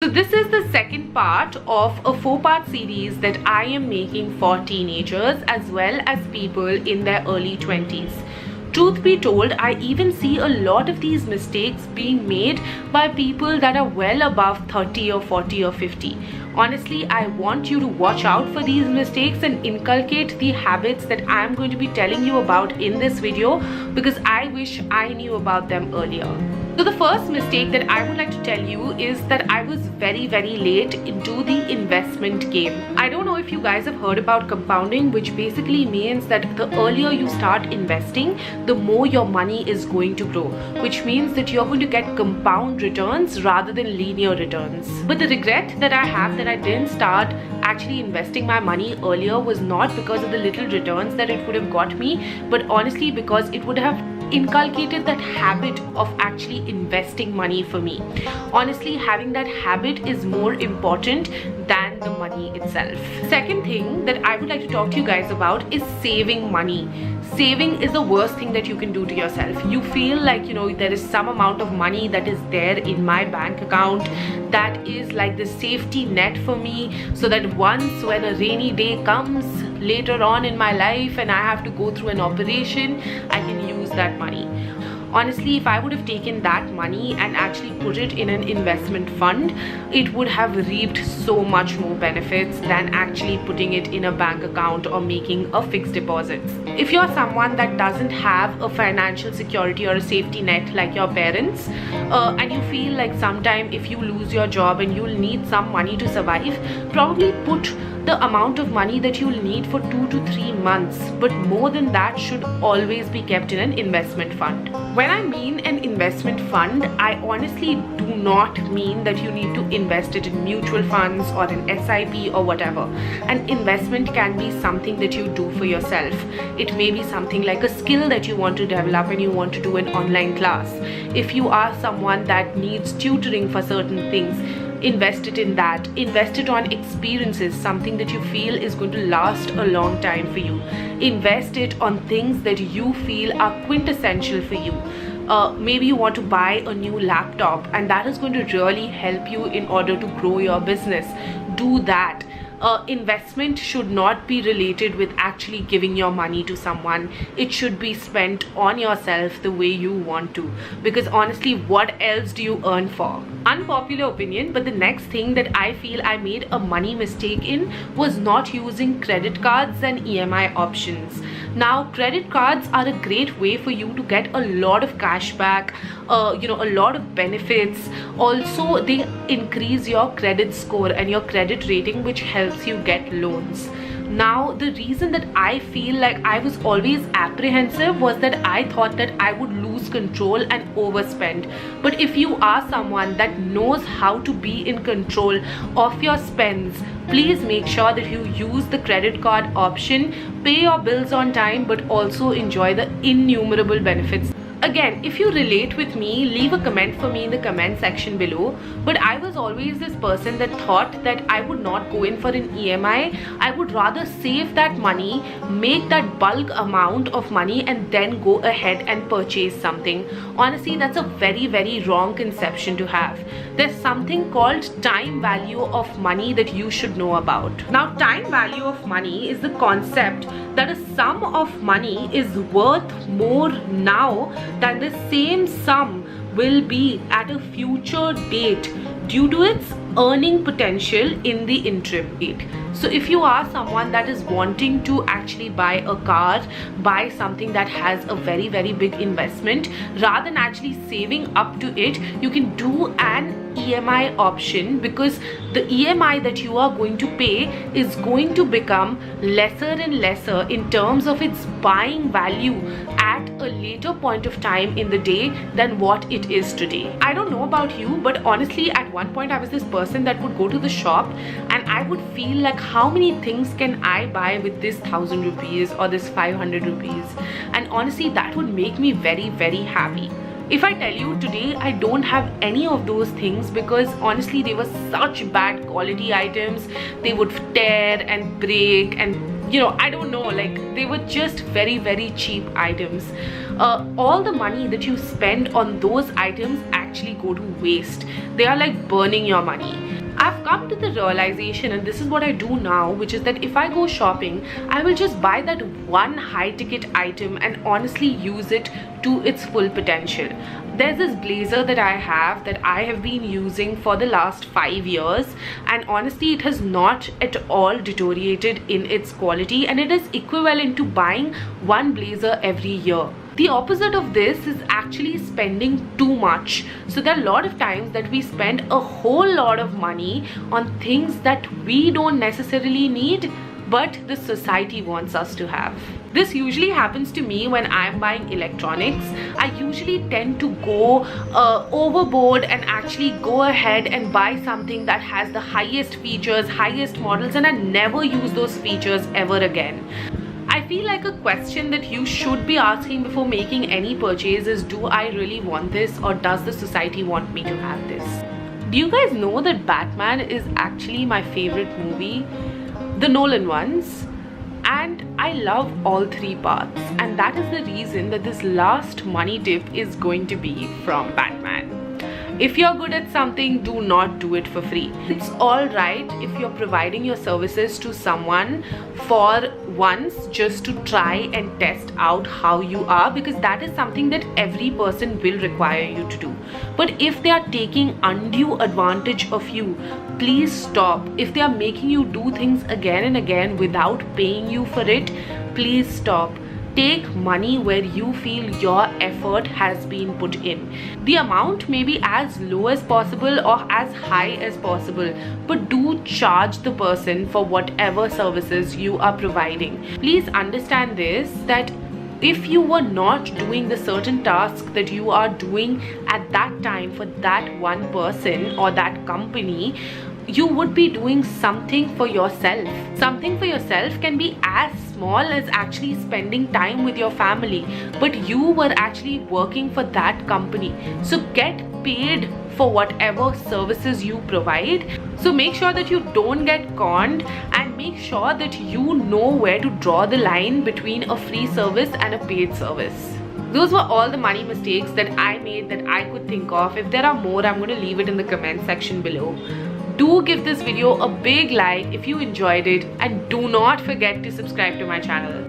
So this is the second part of a 4-part series that I am making for teenagers as well as people in their early 20s. Truth be told, I even see a lot of these mistakes being made by people that are well above 30 or 40 or 50. Honestly, I want you to watch out for these mistakes and inculcate the habits that I am going to be telling you about in this video because I wish I knew about them earlier. So the first mistake that I would like to tell you is that I was very late into the investment game. I don't know if you guys have heard about compounding, which basically means that the earlier you start investing, the more your money is going to grow, which means that you're going to get compound returns rather than linear returns. But the regret that I have that I didn't start actually investing my money earlier was not because of the little returns that it would have got me, but honestly because it would have inculcated that habit of actually investing money for me. Honestly, having that habit is more important than the money itself. Second thing that I would like to talk to you guys about is saving money. Saving is the worst thing that you can do to yourself. You feel like, there is some amount of money that is there in my bank account that is like the safety net for me, so that once when a rainy day comes later on in my life and I have to go through an operation, I can use that money. Honestly, if I would have taken that money and actually put it in an investment fund, it would have reaped so much more benefits than actually putting it in a bank account or making a fixed deposit. If you're someone that doesn't have a financial security or a safety net like your parents, and you feel like sometime if you lose your job and you'll need some money to survive, probably put the amount of money that you'll need for 2 to 3 months, but more than that should always be kept in an investment fund. When I mean an investment fund, I honestly do not mean that you need to invest it in mutual funds or in SIP or whatever. An investment can be something that you do for yourself. It may be something like a skill that you want to develop and you want to do an online class. If you are someone that needs tutoring for certain things, invest it in that. Invest it on experiences, something that you feel is going to last a long time for you. Invest it on things that you feel are quintessential for you. Maybe you want to buy a new laptop and that is going to really help you in order to grow your business. Do that. Investment should not be related with actually giving your money to someone. It should be spent on yourself the way you want to, because honestly, what else do you earn for? Unpopular opinion, but the next thing that I feel I made a money mistake in was not using credit cards and EMI options. Now, credit cards are a great way for you to get a lot of cash back, a lot of benefits. Also, they increase your credit score and your credit rating, which helps you get loans. Now, the reason that I feel like I was always apprehensive was that I thought that I would lose control and overspend. But if you are someone that knows how to be in control of your spends, please make sure that you use the credit card option, pay your bills on time, but also enjoy the innumerable benefits. Again, if you relate with me, leave a comment for me in the comment section below. But I was always this person that thought that I would not go in for an EMI. I would rather save that money, make that bulk amount of money and then go ahead and purchase something. Honestly, that's a very wrong conception to have. There's something called time value of money that you should know about. Now, time value of money is the concept that a sum of money is worth more now than the same sum will be at a future date due to its earning potential in the interim date. So if you are someone that is wanting to actually buy a car, buy something that has a very big investment, rather than actually saving up to it, you can do an EMI option, because the EMI that you are going to pay is going to become lesser and lesser in terms of its buying value at a later point of time in the day than what it is today. I don't know about you, but honestly, at one point I was this person that would go to the shop and I would feel like, how many things can I buy with this 1,000 rupees or this 500 rupees? And honestly, that would make me very happy. If I tell you today, I don't have any of those things because honestly, they were such bad quality items. They would tear and break and I don't know, like they were just very, very cheap items. All the money that you spend on those items actually go to waste. They are like burning your money. I've come to the realization, and this is what I do now, which is that if I go shopping, I will just buy that one high ticket item and honestly use it to its full potential. There's this blazer that I have been using for the last 5 years, and honestly it has not at all deteriorated in its quality, and it is equivalent to buying one blazer every year. The opposite of this is actually spending too much. So there are a lot of times that we spend a whole lot of money on things that we don't necessarily need, but the society wants us to have. This usually happens to me when I'm buying electronics. I usually tend to go overboard and actually go ahead and buy something that has the highest features, highest models, and I never use those features ever again. I feel like a question that you should be asking before making any purchase is, do I really want this, or does the society want me to have this? Do you guys know that Batman is actually my favorite movie? The Nolan ones. And I love all 3 parts, and that is the reason that this last money tip is going to be from Batman. If you're good at something, do not do it for free. It's alright if you're providing your services to someone for once just to try and test out how you are, because that is something that every person will require you to do. But if they are taking undue advantage of you, please stop. If they are making you do things again and again without paying you for it, please stop. Take money where you feel your effort has been put in. The amount may be as low as possible or as high as possible, but do charge the person for whatever services you are providing. Please understand this, that if you were not doing the certain task that you are doing at that time for that one person or that company, you would be doing something for yourself. Something for yourself can be as small as actually spending time with your family, but you were actually working for that company. So get paid for whatever services you provide. So make sure that you don't get conned, and make sure that you know where to draw the line between a free service and a paid service. Those were all the money mistakes that I made that I could think of. If there are more, I'm going to leave it in the comment section below. Do give this video a big like if you enjoyed it, and do not forget to subscribe to my channel.